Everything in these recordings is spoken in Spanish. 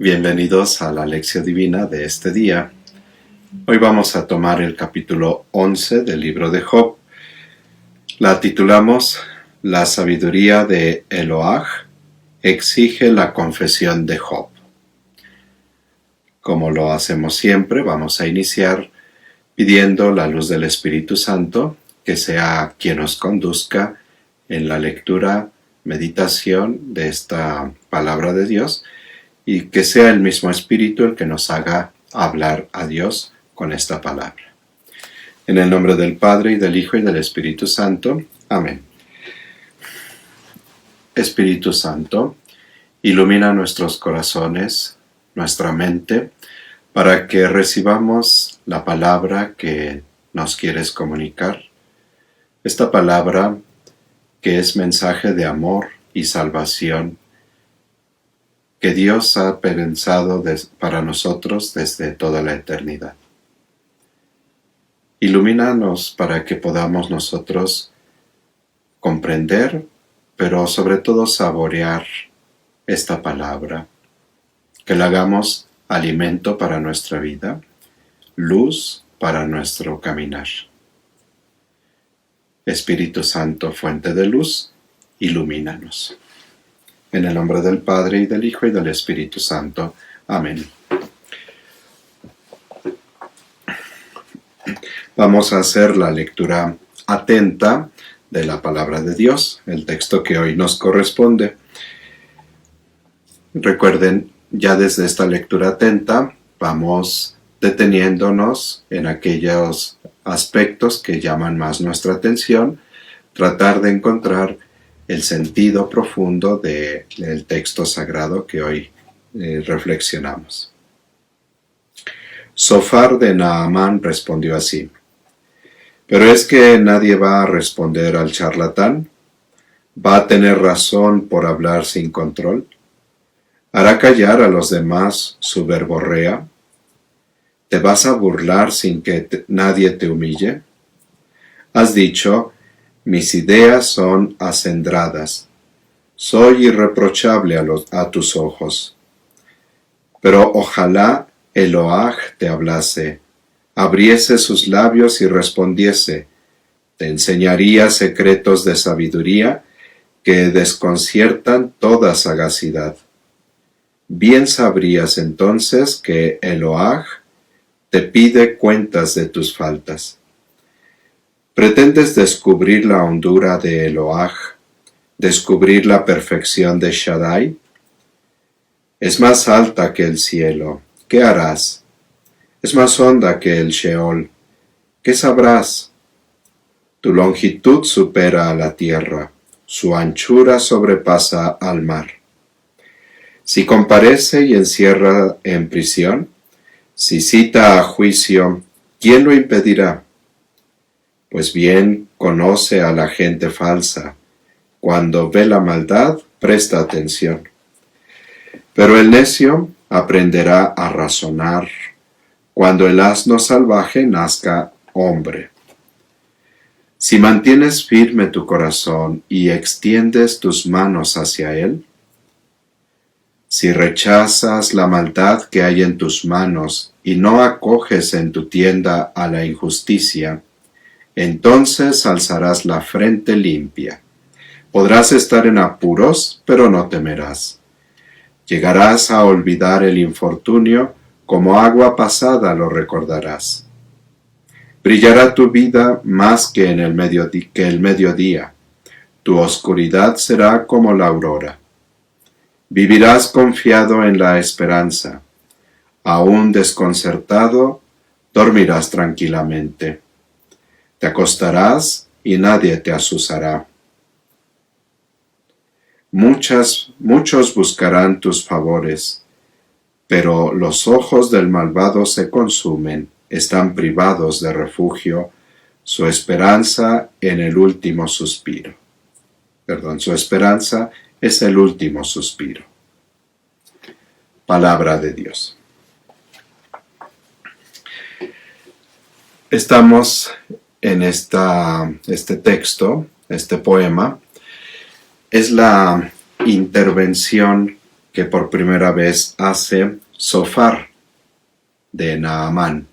Bienvenidos a la lección divina de este día. Hoy vamos a tomar el capítulo 11 del libro de Job. La titulamos La sabiduría de Eloah exige la confesión de Job. Como lo hacemos siempre, vamos a iniciar pidiendo la luz del Espíritu Santo, que sea quien nos conduzca en la lectura, meditación de esta palabra de Dios, y que sea el mismo Espíritu el que nos haga hablar a Dios con esta palabra. En el nombre del Padre, y del Hijo, y del Espíritu Santo. Amén. Espíritu Santo, ilumina nuestros corazones, nuestra mente, para que recibamos la palabra que nos quieres comunicar. Esta palabra que es mensaje de amor y salvación, que Dios ha pensado para nosotros desde toda la eternidad. Ilumínanos para que podamos nosotros comprender, pero sobre todo saborear esta palabra, que la hagamos alimento para nuestra vida, luz para nuestro caminar. Espíritu Santo, fuente de luz, ilumínanos. En el nombre del Padre, y del Hijo, y del Espíritu Santo. Amén. Vamos a hacer la lectura atenta de la palabra de Dios, el texto que hoy nos corresponde. Recuerden, ya desde esta lectura atenta, vamos deteniéndonos en aquellos aspectos que llaman más nuestra atención, tratar de encontrar el sentido profundo del texto sagrado que hoy reflexionamos. Sofar de Naamán respondió así: ¿pero es que nadie va a responder al charlatán? ¿Va a tener razón por hablar sin control? ¿Hará callar a los demás su verborrea? ¿Te vas a burlar sin que nadie te humille? Has dicho: mis ideas son acendradas, soy irreprochable a tus ojos. Pero ojalá Eloah te hablase, abriese sus labios y respondiese, te enseñaría secretos de sabiduría que desconciertan toda sagacidad. Bien sabrías entonces que Eloah te pide cuentas de tus faltas. ¿Pretendes descubrir la hondura de Eloah, descubrir la perfección de Shaddai? Es más alta que el cielo, ¿qué harás? Es más honda que el Sheol, ¿qué sabrás? Tu longitud supera a la tierra, su anchura sobrepasa al mar. Si comparece y encierra en prisión, si cita a juicio, ¿quién lo impedirá? Pues bien conoce a la gente falsa. Cuando ve la maldad, presta atención. Pero el necio aprenderá a razonar cuando el asno salvaje nazca hombre. Si mantienes firme tu corazón y extiendes tus manos hacia él, si rechazas la maldad que hay en tus manos y no acoges en tu tienda a la injusticia, entonces alzarás la frente limpia. Podrás estar en apuros, pero no temerás. Llegarás a olvidar el infortunio, como agua pasada lo recordarás. Brillará tu vida más que el mediodía. Tu oscuridad será como la aurora. Vivirás confiado en la esperanza. Aún desconcertado, dormirás tranquilamente. Te acostarás y nadie te azuzará. Muchos buscarán tus favores, pero los ojos del malvado se consumen, están privados de refugio, su esperanza en el último suspiro. Su esperanza es el último suspiro. Palabra de Dios. Estamos en este texto, este poema, es la intervención que que por primera vez hace Zofar de Naamán.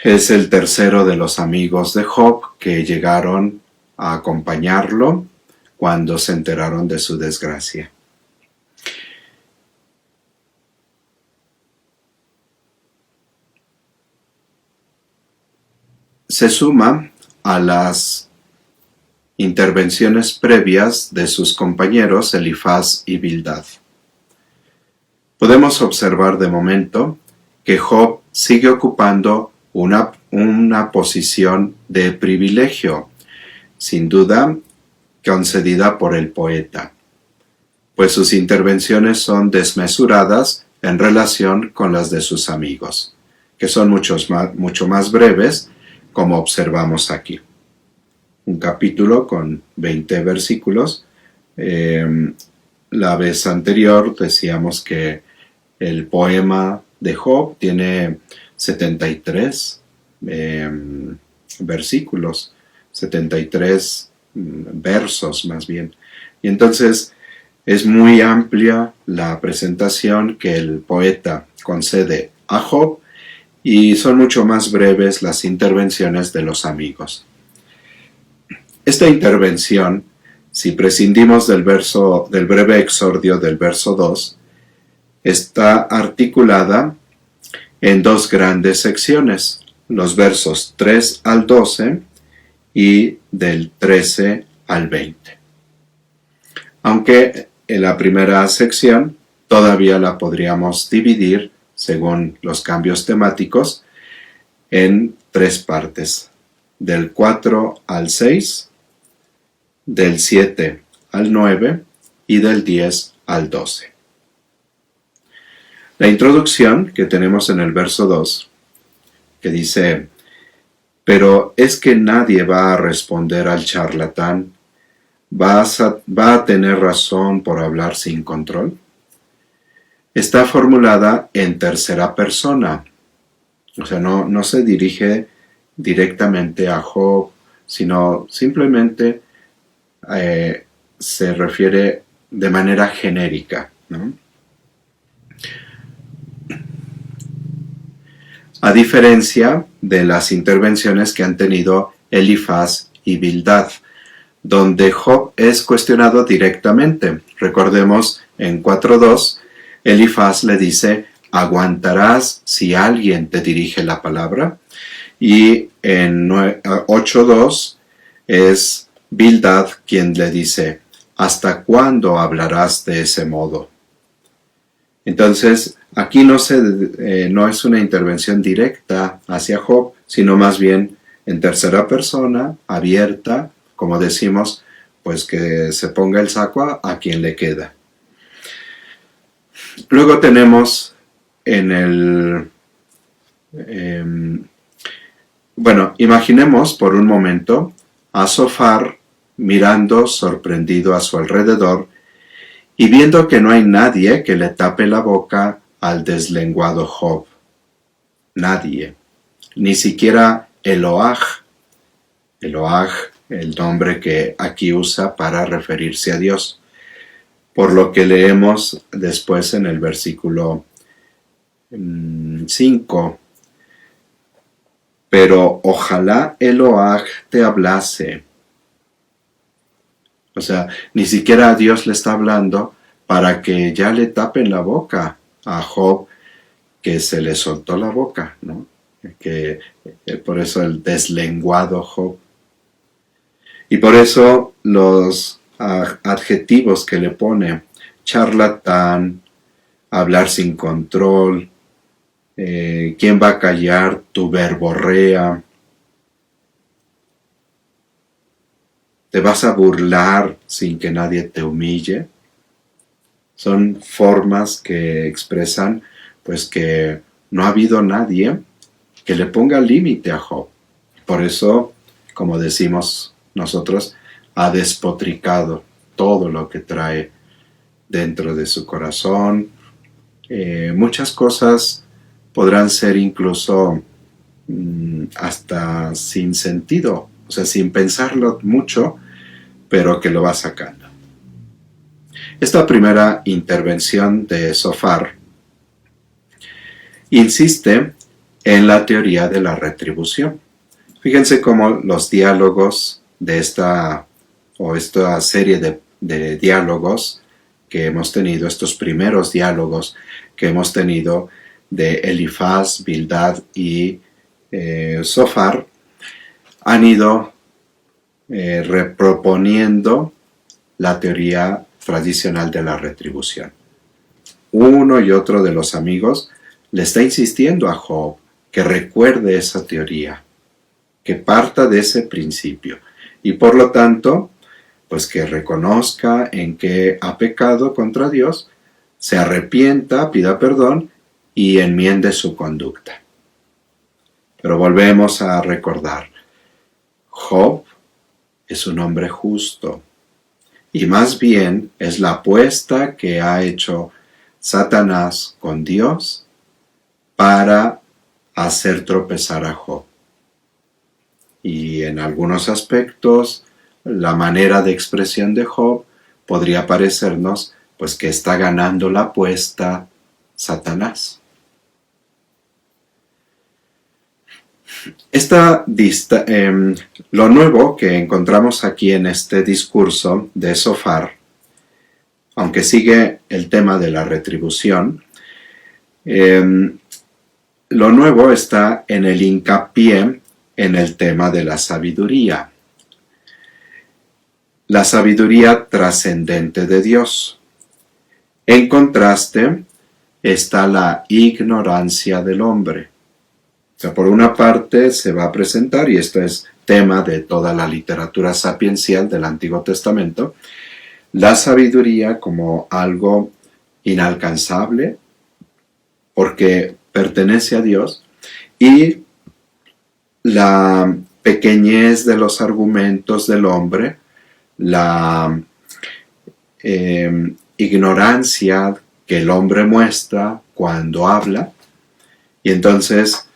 Es el tercero de los amigos de Job que llegaron a acompañarlo cuando se enteraron de su desgracia. Se suma a las intervenciones previas de sus compañeros Elifaz y Bildad. Podemos observar de momento que Job sigue ocupando una posición de privilegio, sin duda concedida por el poeta, pues sus intervenciones son desmesuradas en relación con las de sus amigos, que son mucho más breves, como observamos aquí. Un capítulo con 20 versículos. La vez anterior decíamos que el poema de Job tiene 73 versículos, 73 versos más bien. Y entonces es muy amplia la presentación que el poeta concede a Job y son mucho más breves las intervenciones de los amigos. Esta intervención, si prescindimos del breve exordio del verso 2, está articulada en dos grandes secciones, los versos 3 al 12 y del 13 al 20. Aunque en la primera sección todavía la podríamos dividir, según los cambios temáticos, en tres partes, del 4 al 6, del 7 al 9 y del 10 al 12. La introducción que tenemos en el verso 2, que dice: pero es que nadie va a responder al charlatán, va a tener razón por hablar sin control, está formulada en tercera persona. O sea, no se dirige directamente a Job, sino simplemente se refiere de manera genérica, ¿no? A diferencia de las intervenciones que han tenido Elifaz y Bildad, donde Job es cuestionado directamente. Recordemos en 4.2, Elifaz le dice: ¿aguantarás si alguien te dirige la palabra? Y en 8.2 es Bildad quien le dice: ¿hasta cuándo hablarás de ese modo? Entonces, aquí no es una intervención directa hacia Job, sino más bien en tercera persona, abierta, como decimos, pues que se ponga el saco a quien le queda. Luego tenemos imaginemos por un momento a Zofar mirando sorprendido a su alrededor y viendo que no hay nadie que le tape la boca al deslenguado Job. Nadie. Ni siquiera Eloah, el nombre que aquí usa para referirse a Dios. Por lo que leemos después en el versículo 5. Pero ojalá Eloah te hablase. O sea, ni siquiera a Dios le está hablando para que ya le tapen la boca a Job, que se le soltó la boca, ¿no? Por eso el deslenguado Job. Y por eso los adjetivos que le pone: charlatán, hablar sin control, ¿quién va a callar tu verborrea? ¿Te vas a burlar sin que nadie te humille? Son formas que expresan pues que no ha habido nadie que le ponga límite a Job. Por eso, como decimos nosotros, ha despotricado todo lo que trae dentro de su corazón. Muchas cosas podrán ser incluso hasta sin sentido, o sea, sin pensarlo mucho, pero que lo va sacando. Esta primera intervención de Zohar insiste en la teoría de la retribución. Fíjense cómo los diálogos de esta serie de diálogos que hemos tenido, estos primeros diálogos que hemos tenido de Elifaz, Bildad y Zohar, han ido reproponiendo la teoría tradicional de la retribución. Uno y otro de los amigos le está insistiendo a Job que recuerde esa teoría, que parta de ese principio y por lo tanto, pues que reconozca en que ha pecado contra Dios, se arrepienta, pida perdón y enmiende su conducta. Pero volvemos a recordar, Job es un hombre justo y más bien es la apuesta que ha hecho Satanás con Dios para hacer tropezar a Job. Y en algunos aspectos, la manera de expresión de Job podría parecernos pues que está ganando la apuesta Satanás. Lo nuevo que encontramos aquí en este discurso de Zohar, aunque sigue el tema de la retribución, lo nuevo está en el hincapié en el tema de la sabiduría trascendente de Dios. En contraste está la ignorancia del hombre. O sea, por una parte se va a presentar, y esto es tema de toda la literatura sapiencial del Antiguo Testamento, la sabiduría como algo inalcanzable, porque pertenece a Dios, y la pequeñez de los argumentos del hombre, la ignorancia que el hombre muestra cuando habla. Y entonces,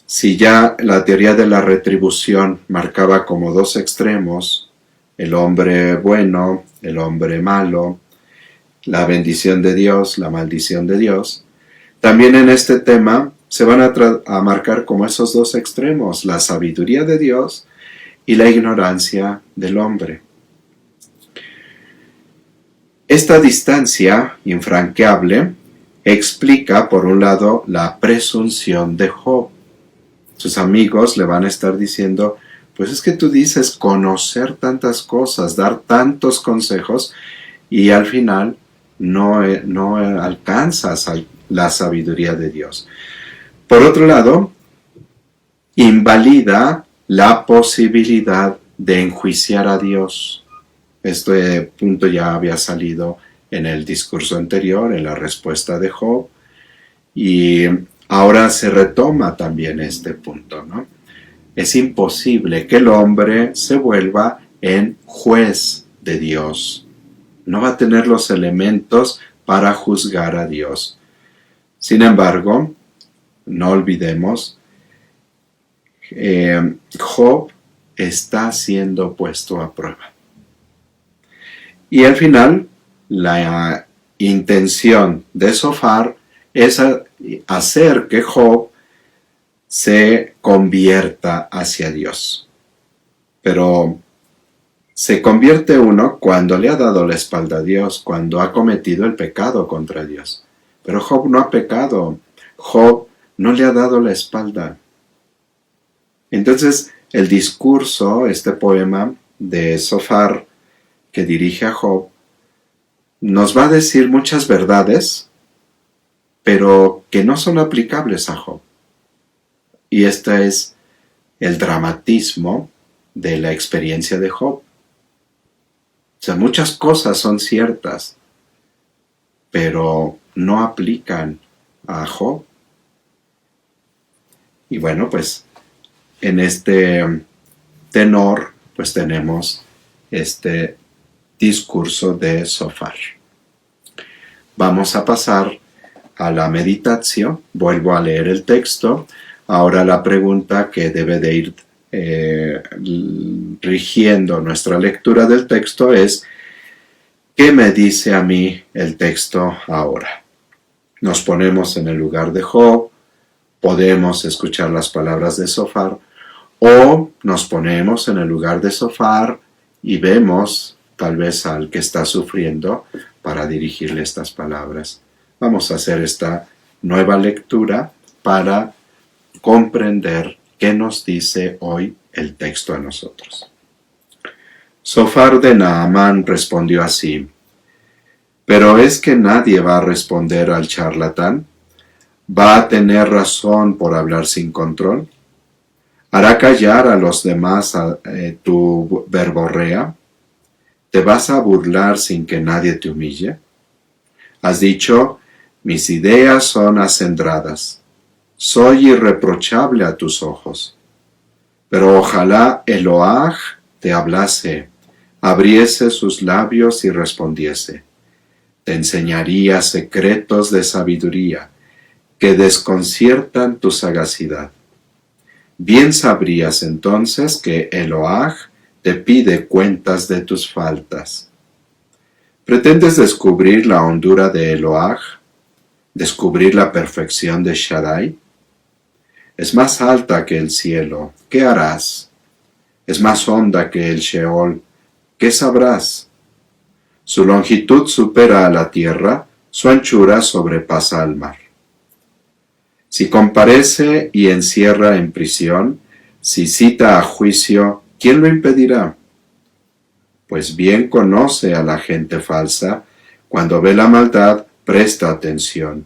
si ya la teoría de la retribución marcaba como dos extremos, el hombre bueno, el hombre malo, la bendición de Dios, la maldición de Dios, también en este tema se van a marcar como esos dos extremos, la sabiduría de Dios y la ignorancia del hombre. Esta distancia infranqueable explica, por un lado, la presunción de Job. Sus amigos le van a estar diciendo, pues es que tú dices conocer tantas cosas, dar tantos consejos, y al final no alcanzas la sabiduría de Dios. Por otro lado, invalida la posibilidad de enjuiciar a Dios. Este punto ya había salido en el discurso anterior, en la respuesta de Job, y ahora se retoma también este punto, ¿no? Es imposible que el hombre se vuelva en juez de Dios. No va a tener los elementos para juzgar a Dios. Sin embargo, no olvidemos, Job está siendo puesto a prueba. Y al final, la intención de Zohar es hacer que Job se convierta hacia Dios. Pero se convierte uno cuando le ha dado la espalda a Dios, cuando ha cometido el pecado contra Dios. Pero Job no ha pecado. Job no le ha dado la espalda. Entonces, el discurso, este poema de Zohar que dirige a Job, nos va a decir muchas verdades, pero que no son aplicables a Job. Y este es el dramatismo de la experiencia de Job. O sea, muchas cosas son ciertas, pero no aplican a Job. Y bueno, pues en este tenor, pues tenemos este discurso de Zohar. Vamos a pasar a la meditación. Vuelvo a leer el texto. Ahora la pregunta que debe de ir rigiendo nuestra lectura del texto es: ¿Qué me dice a mí el texto ahora? Nos ponemos en el lugar de Job, podemos escuchar las palabras de Sofar, o nos ponemos en el lugar de Sofar y vemos tal vez al que está sufriendo para dirigirle estas palabras. Vamos a hacer esta nueva lectura para comprender qué nos dice hoy el texto a nosotros. Sofar de Naamán respondió así: ¿pero es que nadie va a responder al charlatán? ¿Va a tener razón por hablar sin control? ¿Hará callar a los demás tu verborrea? ¿Te vas a burlar sin que nadie te humille? Has dicho: mis ideas son acendradas, soy irreprochable a tus ojos. Pero ojalá Eloah te hablase, abriese sus labios y respondiese. Te enseñaría secretos de sabiduría que desconciertan tu sagacidad. Bien sabrías entonces que Eloah te pide cuentas de tus faltas. ¿Pretendes descubrir la hondura de Eloah? ¿Descubrir la perfección de Shaddai? Es más alta que el cielo, ¿qué harás? Es más honda que el Sheol, ¿qué sabrás? Su longitud supera a la tierra, su anchura sobrepasa al mar. Si comparece y encierra en prisión, si cita a juicio, ¿quién lo impedirá? Pues bien conoce a la gente falsa, cuando ve la maldad, presta atención.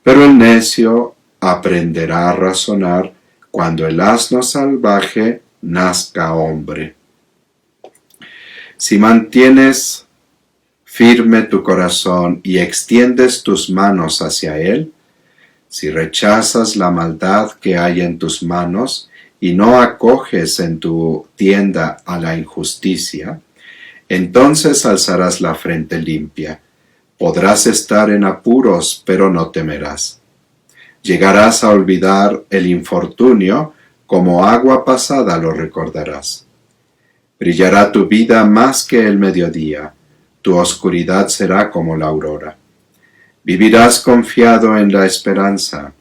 Pero el necio aprenderá a razonar cuando el asno salvaje nazca hombre. Si mantienes firme tu corazón y extiendes tus manos hacia él, si rechazas la maldad que hay en tus manos y no acoges en tu tienda a la injusticia, entonces alzarás la frente limpia. Podrás estar en apuros, pero no temerás. Llegarás a olvidar el infortunio, como agua pasada lo recordarás. Brillará tu vida más que el mediodía, tu oscuridad será como la aurora. Vivirás confiado en la esperanza.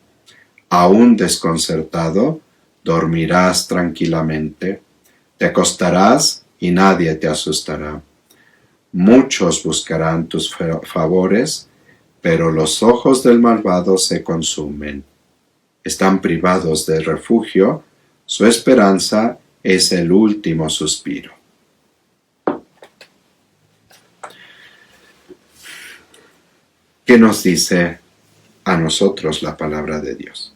Aún desconcertado, dormirás tranquilamente. Te acostarás y nadie te asustará. Muchos buscarán tus favores, pero los ojos del malvado se consumen. Están privados de refugio, su esperanza es el último suspiro. ¿Qué nos dice a nosotros la palabra de Dios?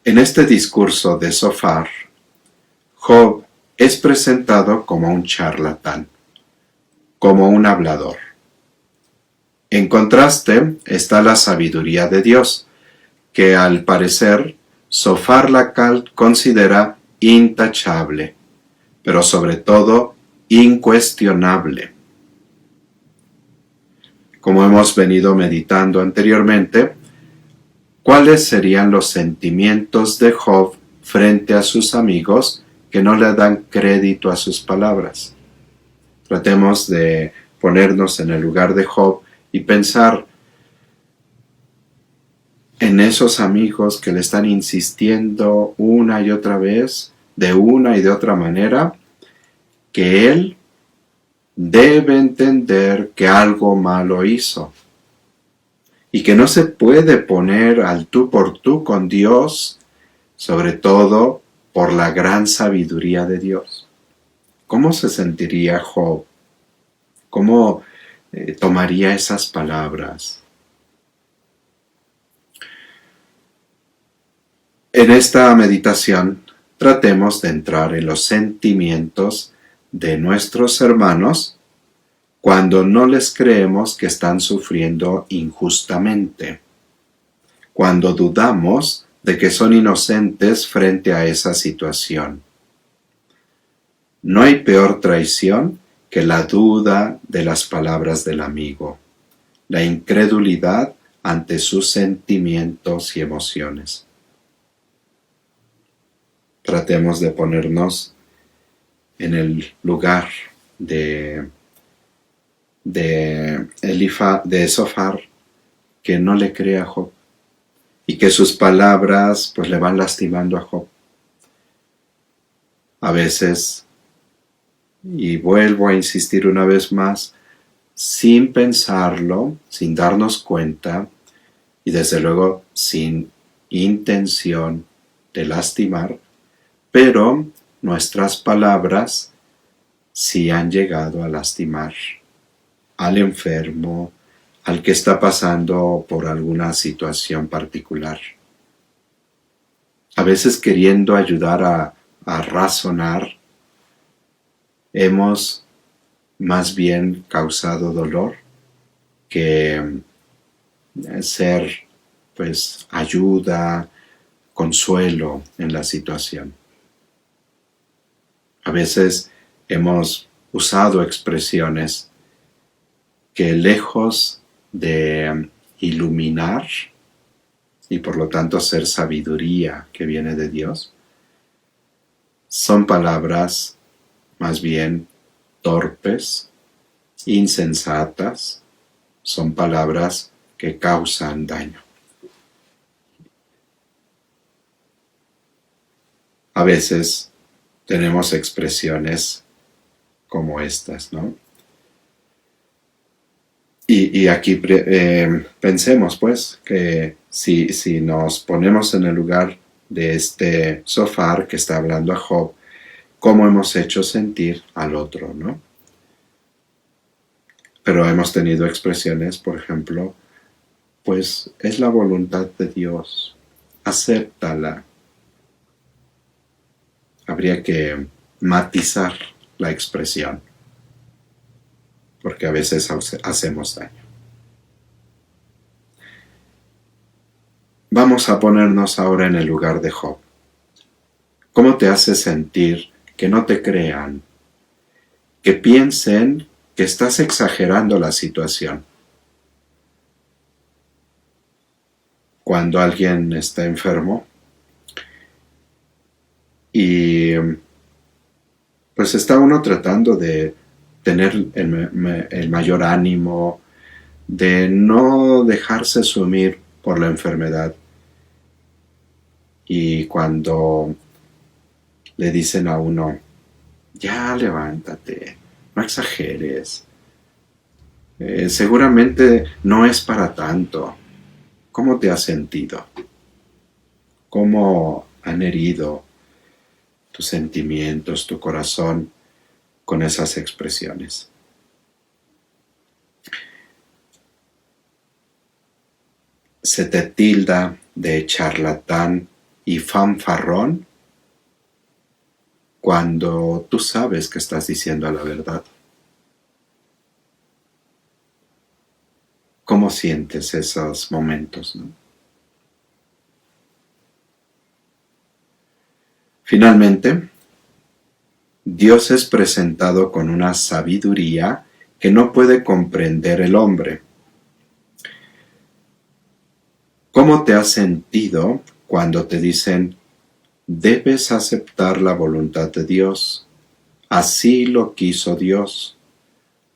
En este discurso de Sofar, Job es presentado como un charlatán, como un hablador. En contraste está la sabiduría de Dios, que al parecer Sofar la considera intachable, pero sobre todo incuestionable. Como hemos venido meditando anteriormente, ¿cuáles serían los sentimientos de Job frente a sus amigos que no le dan crédito a sus palabras? Tratemos de ponernos en el lugar de Job y pensar en esos amigos que le están insistiendo una y otra vez, de una y de otra manera, que él debe entender que algo malo hizo y que no se puede poner al tú por tú con Dios, sobre todo por la gran sabiduría de Dios. ¿Cómo se sentiría Job? ¿Cómo tomaría esas palabras? En esta meditación tratemos de entrar en los sentimientos de nuestros hermanos cuando no les creemos que están sufriendo injustamente, cuando dudamos de que son inocentes frente a esa situación. No hay peor traición que la duda de las palabras del amigo, la incredulidad ante sus sentimientos y emociones. Tratemos de ponernos en el lugar de Sofar, que no le cree a Job y que sus palabras pues le van lastimando a Job. A veces, y vuelvo a insistir una vez más, sin pensarlo, sin darnos cuenta y desde luego sin intención de lastimar, pero nuestras palabras sí han llegado a lastimar al enfermo, al que está pasando por alguna situación particular. A veces queriendo ayudar a razonar, hemos más bien causado dolor que ser pues ayuda, consuelo en la situación. A veces hemos usado expresiones que lejos de iluminar y por lo tanto ser sabiduría que viene de Dios, son palabras más bien torpes, insensatas, son palabras que causan daño. A veces tenemos expresiones como estas, ¿no? Y aquí pensemos, pues, que si nos ponemos en el lugar de este Sofar que está hablando a Job, ¿cómo hemos hecho sentir al otro, no? Pero hemos tenido expresiones, por ejemplo, pues es la voluntad de Dios, acéptala. Habría que matizar la expresión, porque a veces hacemos daño. Vamos a ponernos ahora en el lugar de Job. ¿Cómo te hace sentir que no te crean, que piensen que estás exagerando la situación? Cuando alguien está enfermo y pues está uno tratando de tener el mayor ánimo, de no dejarse sumir por la enfermedad. Y cuando le dicen a uno, ya levántate, no exageres, seguramente no es para tanto. ¿Cómo te has sentido? ¿Cómo han herido tus sentimientos, tu corazón con esas expresiones? ¿Se te tilda de charlatán y fanfarrón cuando tú sabes que estás diciendo la verdad? ¿Cómo sientes esos momentos, no? Finalmente, Dios es presentado con una sabiduría que no puede comprender el hombre. ¿Cómo te has sentido cuando te dicen, debes aceptar la voluntad de Dios? Así lo quiso Dios.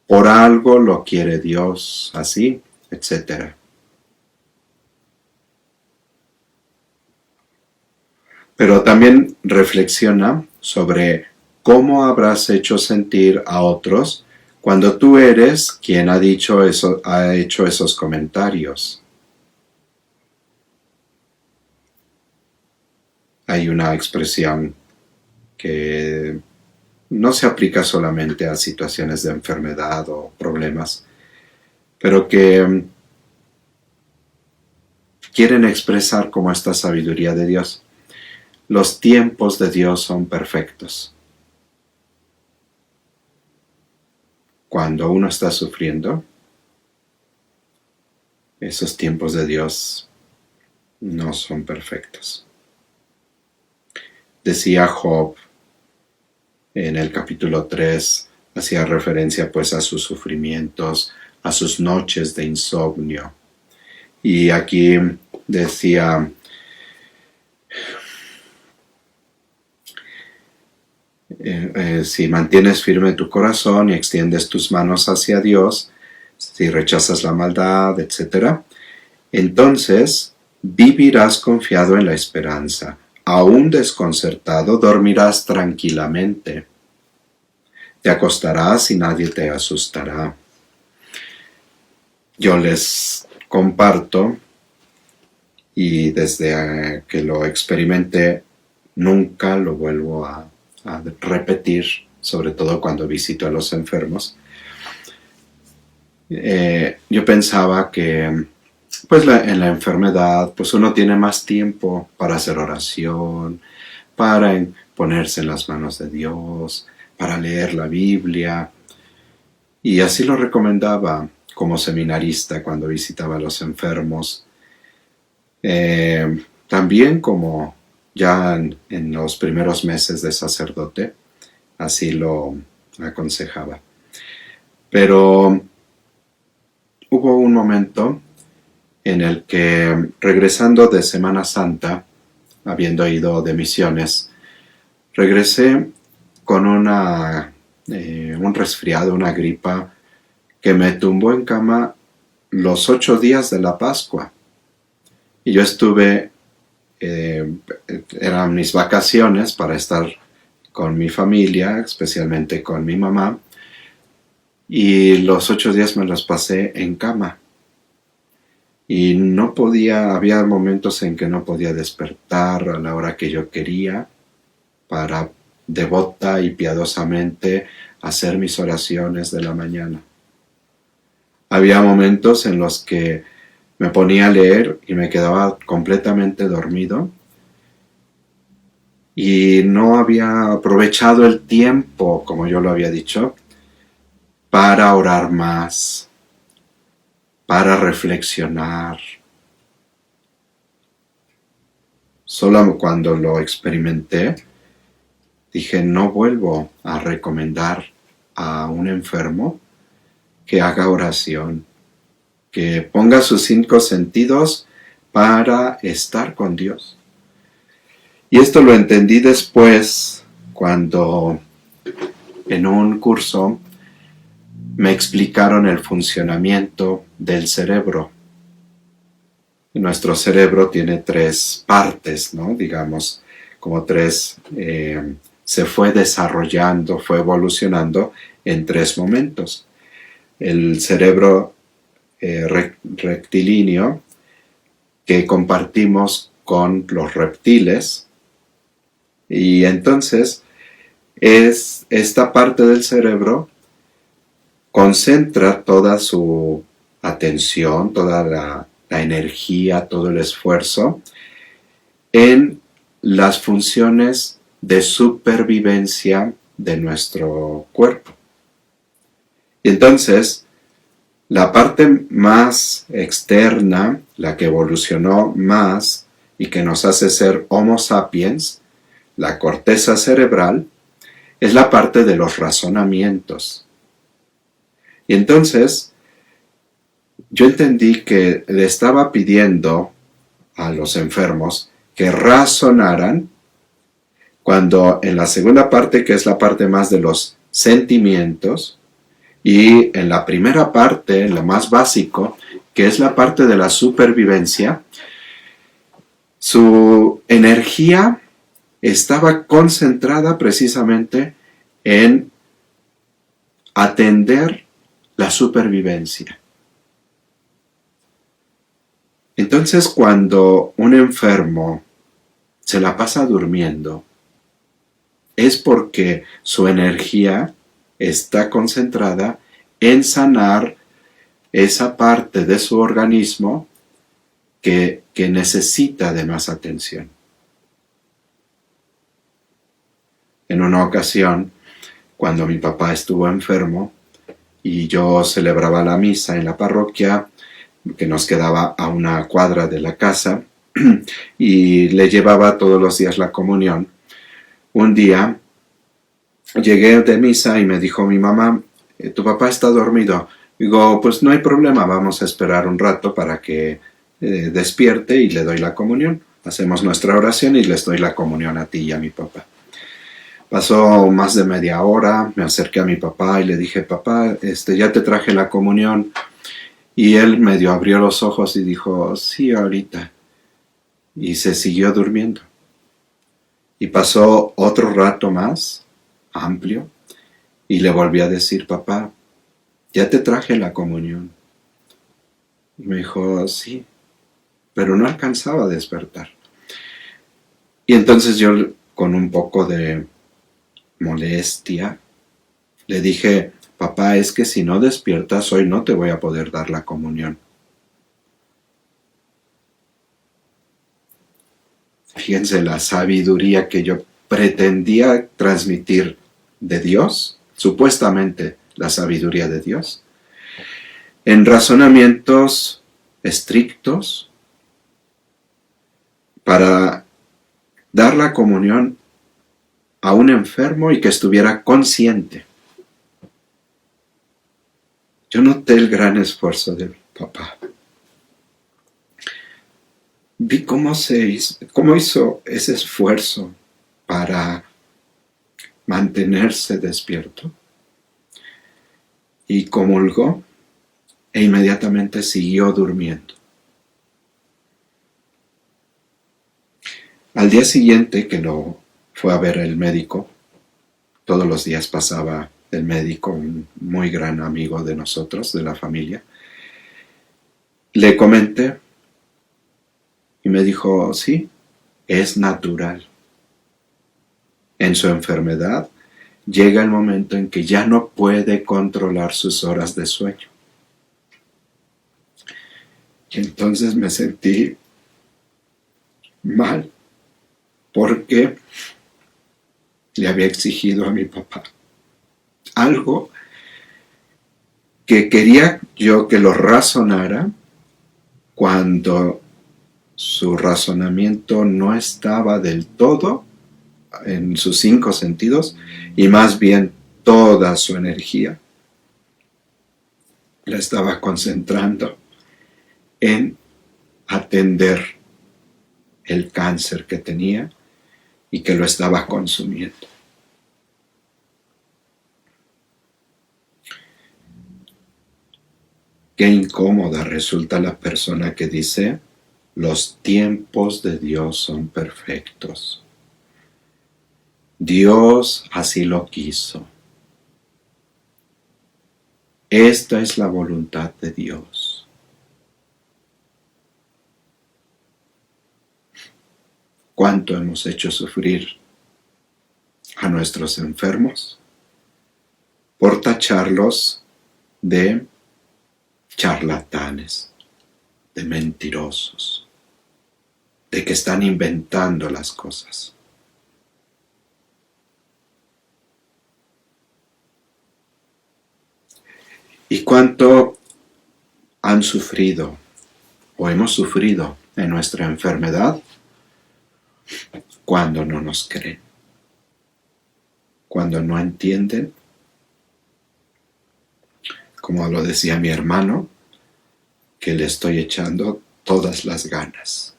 Por algo lo quiere Dios, así, etcétera. Pero también reflexiona sobre cómo habrás hecho sentir a otros cuando tú eres quien ha hecho esos comentarios. Hay una expresión que no se aplica solamente a situaciones de enfermedad o problemas, pero que quieren expresar como esta sabiduría de Dios. Los tiempos de Dios son perfectos. Cuando uno está sufriendo, esos tiempos de Dios no son perfectos. Decía Job en el capítulo 3, hacía referencia pues a sus sufrimientos, a sus noches de insomnio. Y aquí decía, Si mantienes firme tu corazón y extiendes tus manos hacia Dios, si rechazas la maldad, etc., entonces vivirás confiado en la esperanza. Aún desconcertado, dormirás tranquilamente. Te acostarás y nadie te asustará. Yo les comparto, y desde que lo experimenté, nunca lo vuelvo a repetir, sobre todo cuando visito a los enfermos. Yo pensaba que pues en la enfermedad pues uno tiene más tiempo para hacer oración, para ponerse en las manos de Dios, para leer la Biblia, y así lo recomendaba como seminarista cuando visitaba a los enfermos. También como ya en los primeros meses de sacerdote, así lo aconsejaba. Pero hubo un momento en el que, regresando de Semana Santa, habiendo ido de misiones, regresé con un resfriado, una gripa, que me tumbó en cama los 8 días de la Pascua. Y yo estuve, eran mis vacaciones para estar con mi familia, especialmente con mi mamá, y los 8 días me los pasé en cama. Y no podía, había momentos en que no podía despertar a la hora que yo quería para devota y piadosamente hacer mis oraciones de la mañana. Había momentos en los que me ponía a leer y me quedaba completamente dormido y no había aprovechado el tiempo, como yo lo había dicho, para orar más, para reflexionar. Solo cuando lo experimenté, dije, no vuelvo a recomendar a un enfermo que haga oración, que ponga sus 5 sentidos para estar con Dios. Y esto lo entendí después, cuando en un curso me explicaron el funcionamiento del cerebro. Nuestro cerebro tiene 3 partes, ¿no? Digamos, como 3, se fue desarrollando, fue evolucionando en 3 momentos. El cerebro rectilíneo, que compartimos con los reptiles, y entonces es esta parte del cerebro concentra toda su atención, toda la energía, todo el esfuerzo en las funciones de supervivencia de nuestro cuerpo. Y entonces, la parte más externa, la que evolucionó más y que nos hace ser Homo sapiens, la corteza cerebral, es la parte de los razonamientos. Y entonces, yo entendí que le estaba pidiendo a los enfermos que razonaran, cuando en la segunda parte, que es la parte más de los sentimientos, y en la primera parte, lo más básico, que es la parte de la supervivencia, su energía estaba concentrada precisamente en atender la supervivencia. Entonces, cuando un enfermo se la pasa durmiendo, es porque su energía está concentrada en sanar esa parte de su organismo que necesita de más atención. En una ocasión, cuando mi papá estuvo enfermo y yo celebraba la misa en la parroquia, que nos quedaba a una cuadra de la casa, y le llevaba todos los días la comunión, un día llegué de misa y me dijo mi mamá, tu papá está dormido. Digo, pues no hay problema, vamos a esperar un rato para que despierte y le doy la comunión. Hacemos nuestra oración y les doy la comunión a ti y a mi papá. Pasó más de media hora, me acerqué a mi papá y le dije, papá, ya te traje la comunión. Y él medio abrió los ojos y dijo, sí, ahorita. Y se siguió durmiendo. Y pasó otro rato más, amplio, y le volví a decir, papá, ya te traje la comunión. Y me dijo, sí, pero no alcanzaba a despertar. Y entonces yo, con un poco de molestia, le dije, papá, es que si no despiertas hoy no te voy a poder dar la comunión. Fíjense la sabiduría que yo pretendía transmitir de Dios, supuestamente la sabiduría de Dios, en razonamientos estrictos para dar la comunión a un enfermo y que estuviera consciente. Yo noté el gran esfuerzo de mi papá. Vi cómo hizo ese esfuerzo para mantenerse despierto y comulgó e inmediatamente siguió durmiendo. Al día siguiente que lo fue a ver el médico, todos los días pasaba el médico, un muy gran amigo de nosotros, de la familia, le comenté y me dijo, sí, es natural. En su enfermedad llega el momento en que ya no puede controlar sus horas de sueño. Y entonces me sentí mal porque le había exigido a mi papá algo que quería yo que lo razonara cuando su razonamiento no estaba del todo en sus 5 sentidos y más bien toda su energía la estaba concentrando en atender el cáncer que tenía y que lo estaba consumiendo. Qué incómoda resulta la persona que dice, los tiempos de Dios son perfectos. Dios así lo quiso. Esta es la voluntad de Dios. ¿Cuánto hemos hecho sufrir a nuestros enfermos por tacharlos de charlatanes, de mentirosos, de que están inventando las cosas? ¿Y cuánto han sufrido o hemos sufrido en nuestra enfermedad cuando no nos creen? Cuando no entienden, como lo decía mi hermano, que le estoy echando todas las ganas.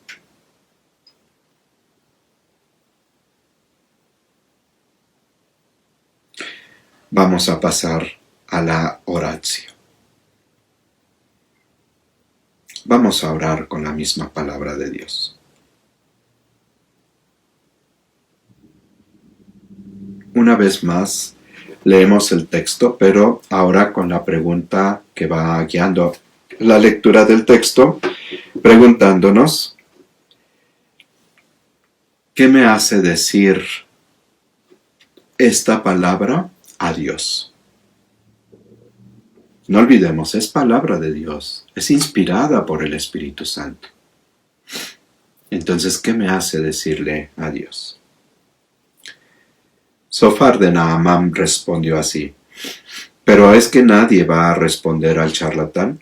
Vamos a pasar a la oración. Vamos a orar con la misma palabra de Dios. Una vez más, leemos el texto, pero ahora con la pregunta que va guiando la lectura del texto, preguntándonos, ¿qué me hace decir esta palabra a Dios? No olvidemos, es palabra de Dios, es inspirada por el Espíritu Santo. Entonces, ¿qué me hace decirle a Dios? Sofar de Naamán respondió así, pero es que nadie va a responder al charlatán,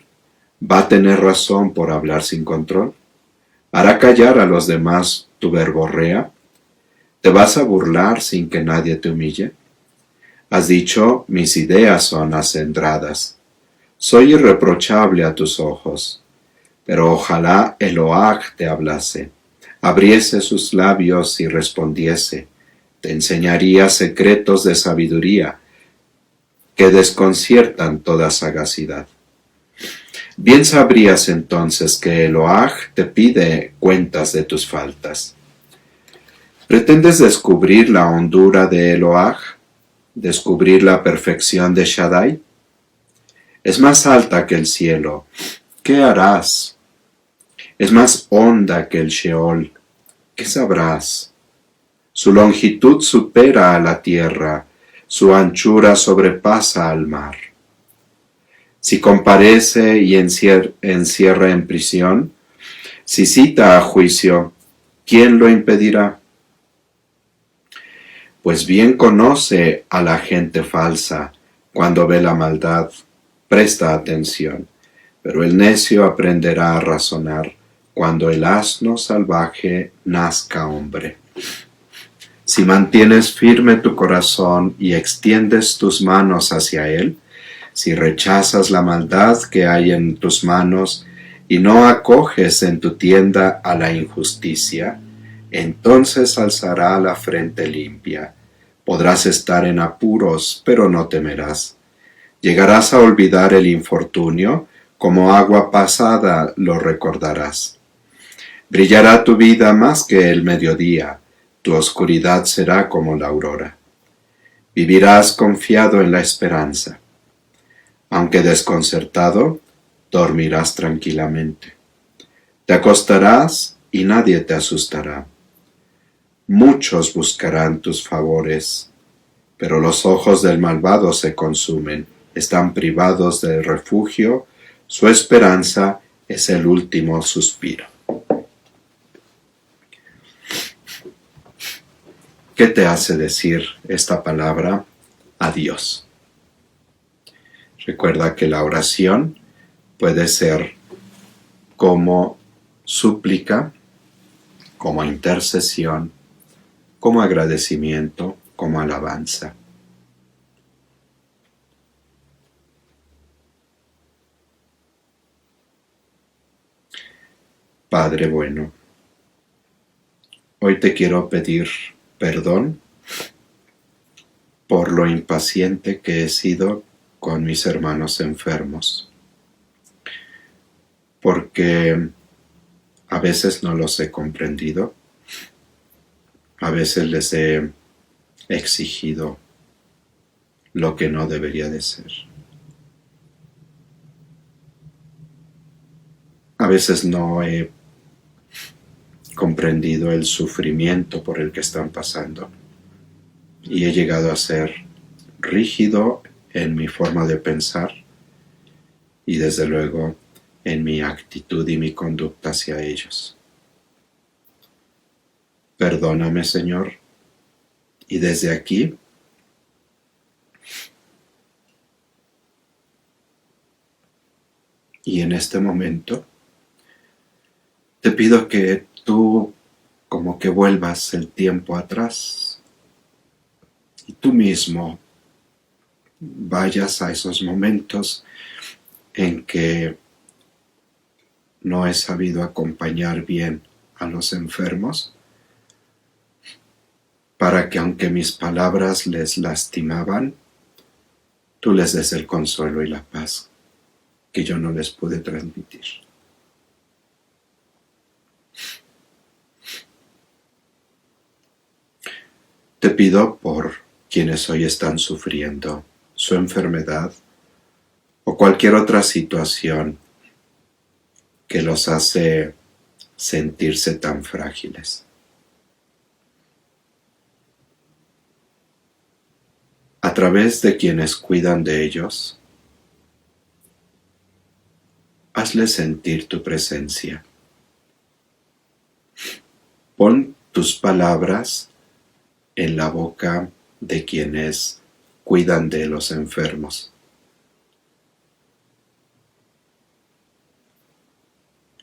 va a tener razón por hablar sin control, hará callar a los demás tu verborrea, te vas a burlar sin que nadie te humille. Has dicho, mis ideas son acendradas, soy irreprochable a tus ojos, pero ojalá Eloah te hablase, abriese sus labios y respondiese, te enseñaría secretos de sabiduría que desconciertan toda sagacidad. Bien sabrías entonces que Eloah te pide cuentas de tus faltas. ¿Pretendes descubrir la hondura de Eloah? ¿Descubrir la perfección de Shaddai? Es más alta que el cielo. ¿Qué harás? Es más honda que el Sheol. ¿Qué sabrás? Su longitud supera a la tierra, su anchura sobrepasa al mar. Si comparece y encierra en prisión, si cita a juicio, ¿quién lo impedirá? Pues bien conoce a la gente falsa cuando ve la maldad, presta atención, pero el necio aprenderá a razonar cuando el asno salvaje nazca hombre. Si mantienes firme tu corazón y extiendes tus manos hacia él, si rechazas la maldad que hay en tus manos y no acoges en tu tienda a la injusticia, entonces alzará la frente limpia. Podrás estar en apuros, pero no temerás. Llegarás a olvidar el infortunio, como agua pasada lo recordarás. Brillará tu vida más que el mediodía, tu oscuridad será como la aurora. Vivirás confiado en la esperanza. Aunque desconcertado, dormirás tranquilamente. Te acostarás y nadie te asustará. Muchos buscarán tus favores, pero los ojos del malvado se consumen, están privados del refugio, su esperanza es el último suspiro. ¿Qué te hace decir esta palabra a Dios? Recuerda que la oración puede ser como súplica, como intercesión, como agradecimiento, como alabanza. Padre bueno, hoy te quiero pedir perdón por lo impaciente que he sido con mis hermanos enfermos, porque a veces no los he comprendido, a veces les he exigido lo que no debería de ser. A veces no he comprendido el sufrimiento por el que están pasando y he llegado a ser rígido en mi forma de pensar y desde luego en mi actitud y mi conducta hacia ellos. Perdóname, Señor, y desde aquí y en este momento te pido que tú como que vuelvas el tiempo atrás y tú mismo vayas a esos momentos en que no he sabido acompañar bien a los enfermos, para que aunque mis palabras les lastimaban, tú les des el consuelo y la paz que yo no les pude transmitir. Te pido por quienes hoy están sufriendo su enfermedad o cualquier otra situación que los hace sentirse tan frágiles. A través de quienes cuidan de ellos, hazles sentir tu presencia. Pon tus palabras en la boca de quienes cuidan de los enfermos.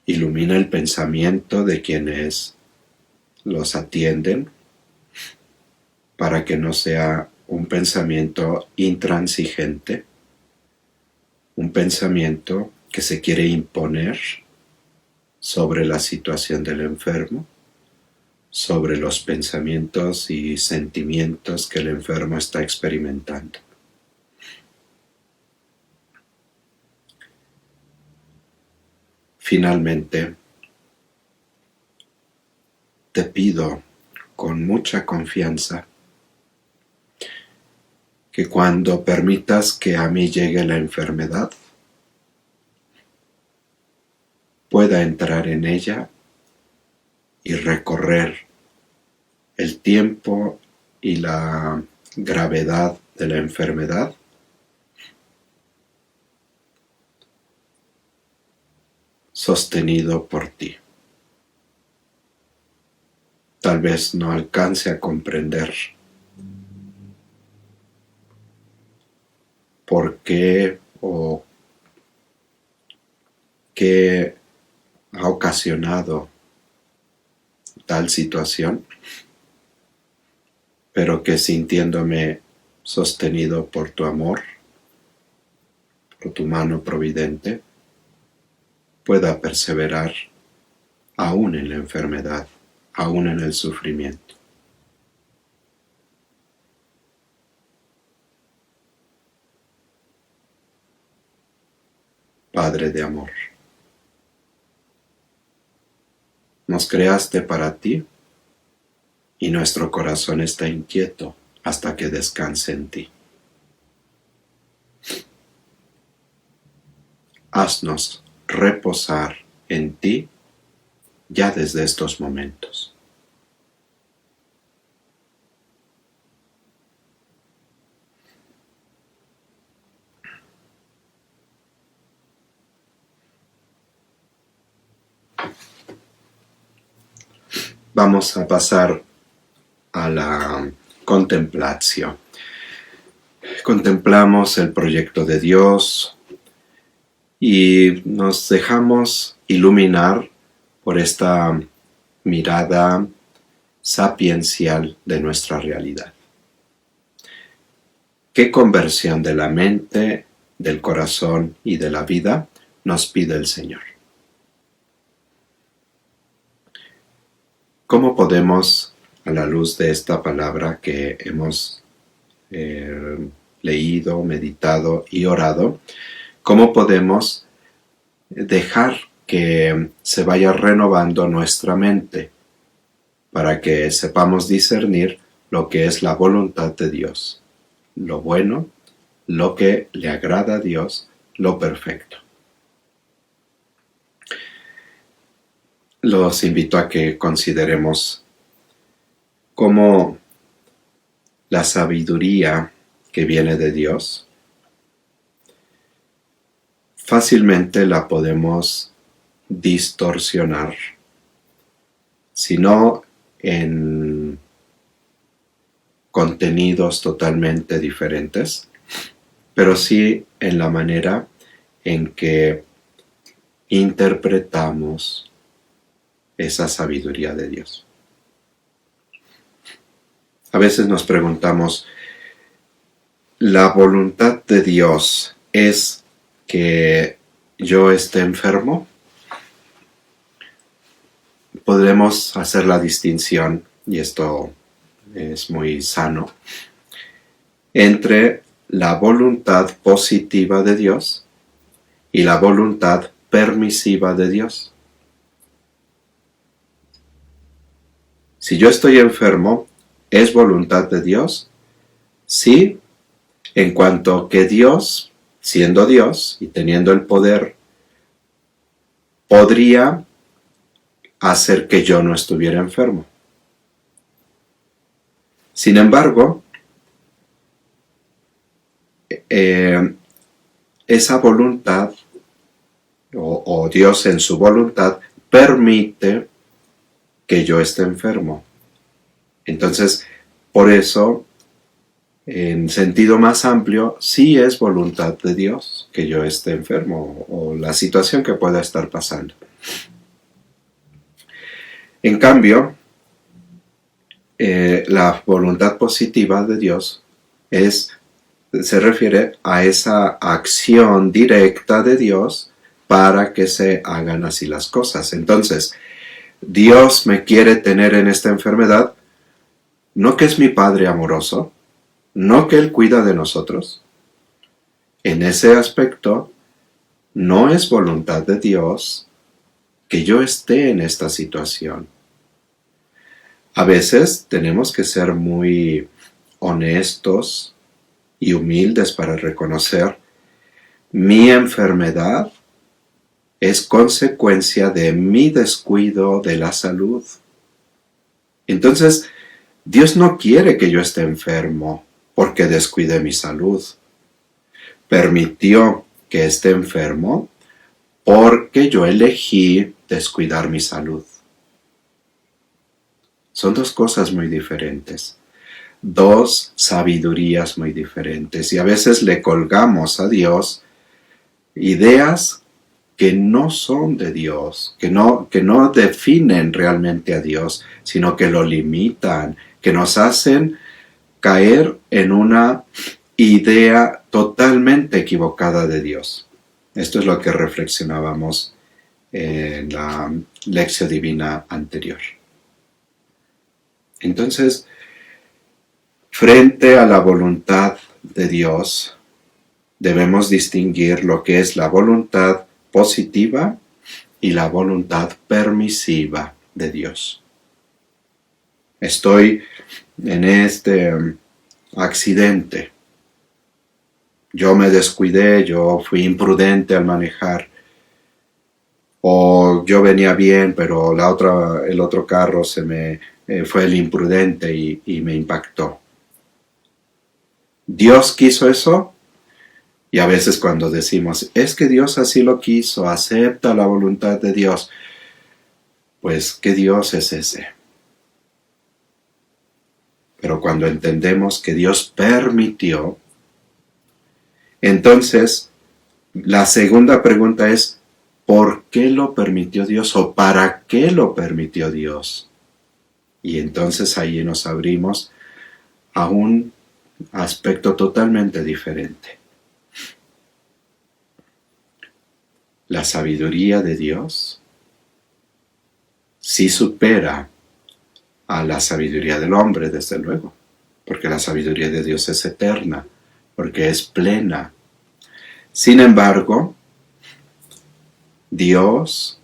Ilumina el pensamiento de quienes los atienden para que no sea un pensamiento intransigente, un pensamiento que se quiere imponer sobre la situación del enfermo, sobre los pensamientos y sentimientos que el enfermo está experimentando. Finalmente, te pido con mucha confianza que cuando permitas que a mí llegue la enfermedad, pueda entrar en ella y recorrer el tiempo y la gravedad de la enfermedad sostenido por ti. Tal vez no alcance a comprender por qué o qué ha ocasionado tal situación, pero que sintiéndome sostenido por tu amor, por tu mano providente, pueda perseverar aún en la enfermedad, aún en el sufrimiento. Padre de amor, nos creaste para ti y nuestro corazón está inquieto hasta que descanse en ti. Haznos reposar en ti ya desde estos momentos. Vamos a pasar a la contemplación. Contemplamos el proyecto de Dios y nos dejamos iluminar por esta mirada sapiencial de nuestra realidad. ¿Qué conversión de la mente, del corazón y de la vida nos pide el Señor? ¿Cómo podemos, a la luz de esta palabra que hemos leído, meditado y orado, cómo podemos dejar que se vaya renovando nuestra mente para que sepamos discernir lo que es la voluntad de Dios, lo bueno, lo que le agrada a Dios, lo perfecto? Los invito a que consideremos cómo la sabiduría que viene de Dios fácilmente la podemos distorsionar, sino en contenidos totalmente diferentes, pero sí en la manera en que interpretamos esa sabiduría de Dios. A veces nos preguntamos, ¿la voluntad de Dios es que yo esté enfermo? Podremos hacer la distinción, y esto es muy sano, entre la voluntad positiva de Dios y la voluntad permisiva de Dios. Si yo estoy enfermo, ¿es voluntad de Dios? Sí, en cuanto que Dios, siendo Dios y teniendo el poder, podría hacer que yo no estuviera enfermo. Sin embargo, esa voluntad, o Dios en su voluntad, permite que yo esté enfermo. Entonces, por eso, en sentido más amplio, sí es voluntad de Dios que yo esté enfermo o la situación que pueda estar pasando. En cambio, la voluntad positiva de Dios se refiere a esa acción directa de Dios para que se hagan así las cosas. Entonces, Dios me quiere tener en esta enfermedad, no que es mi Padre amoroso, no que Él cuida de nosotros. En ese aspecto, no es voluntad de Dios que yo esté en esta situación. A veces tenemos que ser muy honestos y humildes para reconocer mi enfermedad es consecuencia de mi descuido de la salud. Entonces, Dios no quiere que yo esté enfermo porque descuide mi salud. Permitió que esté enfermo porque yo elegí descuidar mi salud. Son dos cosas muy diferentes, dos sabidurías muy diferentes, y a veces le colgamos a Dios ideas que no son de Dios, que no definen realmente a Dios, sino que lo limitan, que nos hacen caer en una idea totalmente equivocada de Dios. Esto es lo que reflexionábamos en la lección divina anterior. Entonces, frente a la voluntad de Dios, debemos distinguir lo que es la voluntad positiva y la voluntad permisiva de Dios. Estoy en este accidente. Yo me descuidé, yo fui imprudente al manejar. O yo venía bien, pero el otro carro fue el imprudente y me impactó. ¿Dios quiso eso? Y a veces cuando decimos, es que Dios así lo quiso, acepta la voluntad de Dios, pues ¿qué Dios es ese? Pero cuando entendemos que Dios permitió, entonces la segunda pregunta es, ¿por qué lo permitió Dios o para qué lo permitió Dios? Y entonces ahí nos abrimos a un aspecto totalmente diferente. La sabiduría de Dios sí supera a la sabiduría del hombre, desde luego, porque la sabiduría de Dios es eterna, porque es plena. Sin embargo, Dios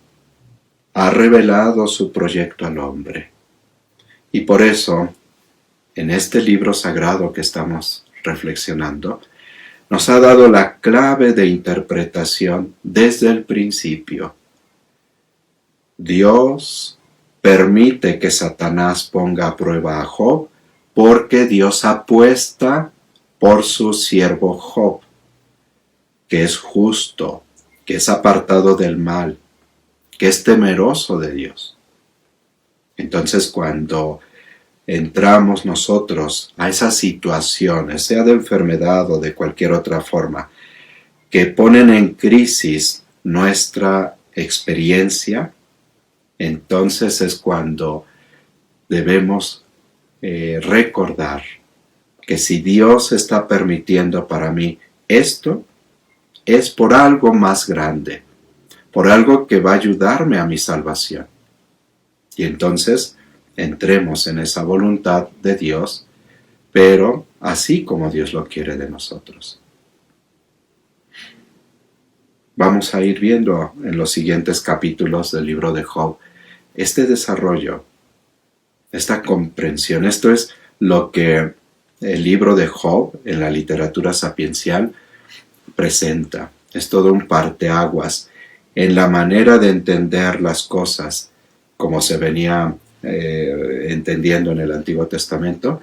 ha revelado su proyecto al hombre. Y por eso, en este libro sagrado que estamos reflexionando, nos ha dado la clave de interpretación desde el principio. Dios permite que Satanás ponga a prueba a Job porque Dios apuesta por su siervo Job, que es justo, que es apartado del mal, que es temeroso de Dios. Entonces, cuando entramos nosotros a esas situaciones, sea de enfermedad o de cualquier otra forma, que ponen en crisis nuestra experiencia, entonces es cuando debemos recordar que si Dios está permitiendo para mí esto, es por algo más grande, por algo que va a ayudarme a mi salvación. Y entonces entremos en esa voluntad de Dios, pero así como Dios lo quiere de nosotros. Vamos a ir viendo en los siguientes capítulos del libro de Job este desarrollo, esta comprensión. Esto es lo que el libro de Job en la literatura sapiencial presenta. Es todo un parteaguas en la manera de entender las cosas como se venía entendiendo en el Antiguo Testamento,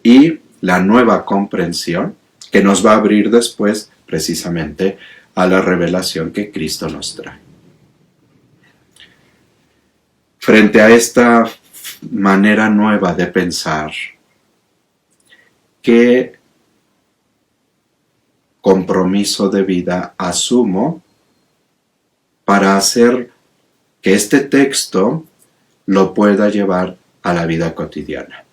y la nueva comprensión que nos va a abrir después precisamente a la revelación que Cristo nos trae. Frente a esta manera nueva de pensar, ¿qué compromiso de vida asumo para hacer que este texto lo pueda llevar a la vida cotidiana?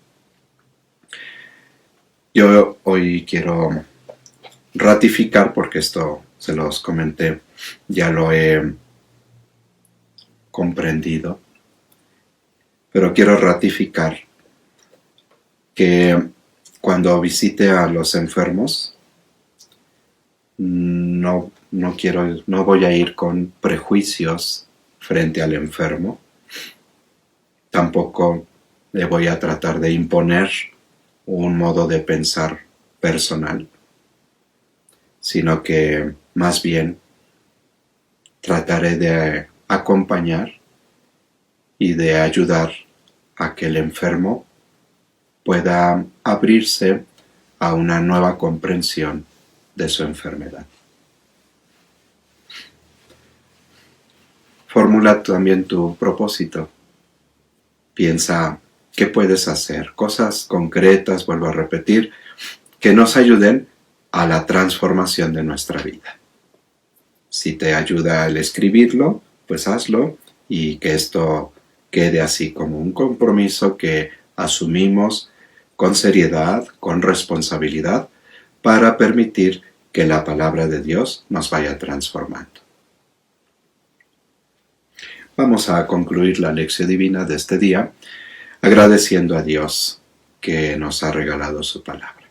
Yo hoy quiero ratificar, porque esto se los comenté, ya lo he comprendido, pero quiero ratificar que cuando visite a los enfermos, no voy a ir con prejuicios frente al enfermo. Tampoco le voy a tratar de imponer un modo de pensar personal, sino que más bien trataré de acompañar y de ayudar a que el enfermo pueda abrirse a una nueva comprensión de su enfermedad. Formula también tu propósito. Piensa qué puedes hacer, cosas concretas, vuelvo a repetir, que nos ayuden a la transformación de nuestra vida. Si te ayuda el escribirlo, pues hazlo y que esto quede así como un compromiso que asumimos con seriedad, con responsabilidad, para permitir que la palabra de Dios nos vaya transformando. Vamos a concluir la lección divina de este día agradeciendo a Dios que nos ha regalado su palabra.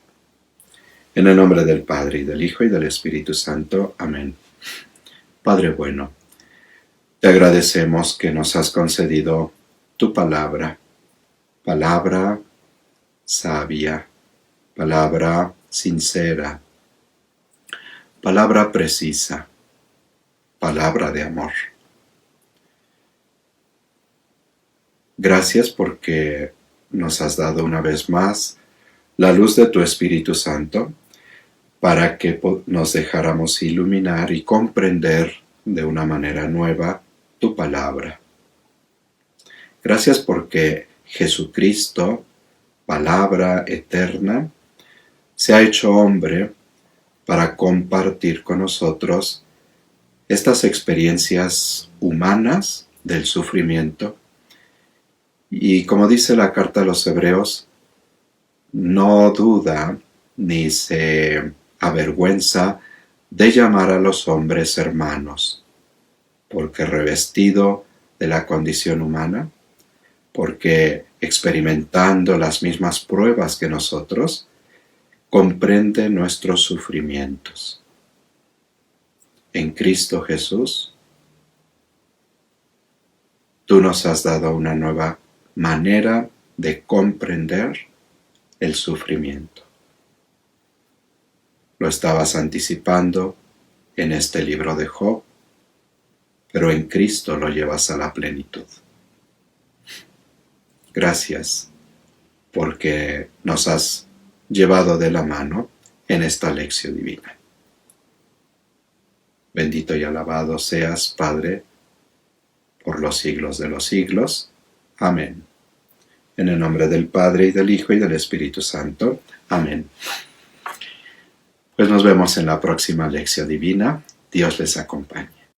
En el nombre del Padre, y del Hijo, y del Espíritu Santo. Amén. Padre bueno, te agradecemos que nos has concedido tu palabra, palabra sabia, palabra sincera, palabra precisa, palabra de amor. Gracias porque nos has dado una vez más la luz de tu Espíritu Santo para que nos dejáramos iluminar y comprender de una manera nueva tu palabra. Gracias porque Jesucristo, palabra eterna, se ha hecho hombre para compartir con nosotros estas experiencias humanas del sufrimiento. Y como dice la carta a los Hebreos, no duda ni se avergüenza de llamar a los hombres hermanos, porque revestido de la condición humana, porque experimentando las mismas pruebas que nosotros, comprende nuestros sufrimientos. En Cristo Jesús, tú nos has dado una nueva manera de comprender el sufrimiento. Lo estabas anticipando en este libro de Job, pero en Cristo lo llevas a la plenitud. Gracias porque nos has llevado de la mano en esta lección divina. Bendito y alabado seas, Padre, por los siglos de los siglos. Amén. En el nombre del Padre, y del Hijo, y del Espíritu Santo. Amén. Pues nos vemos en la próxima lección divina. Dios les acompañe.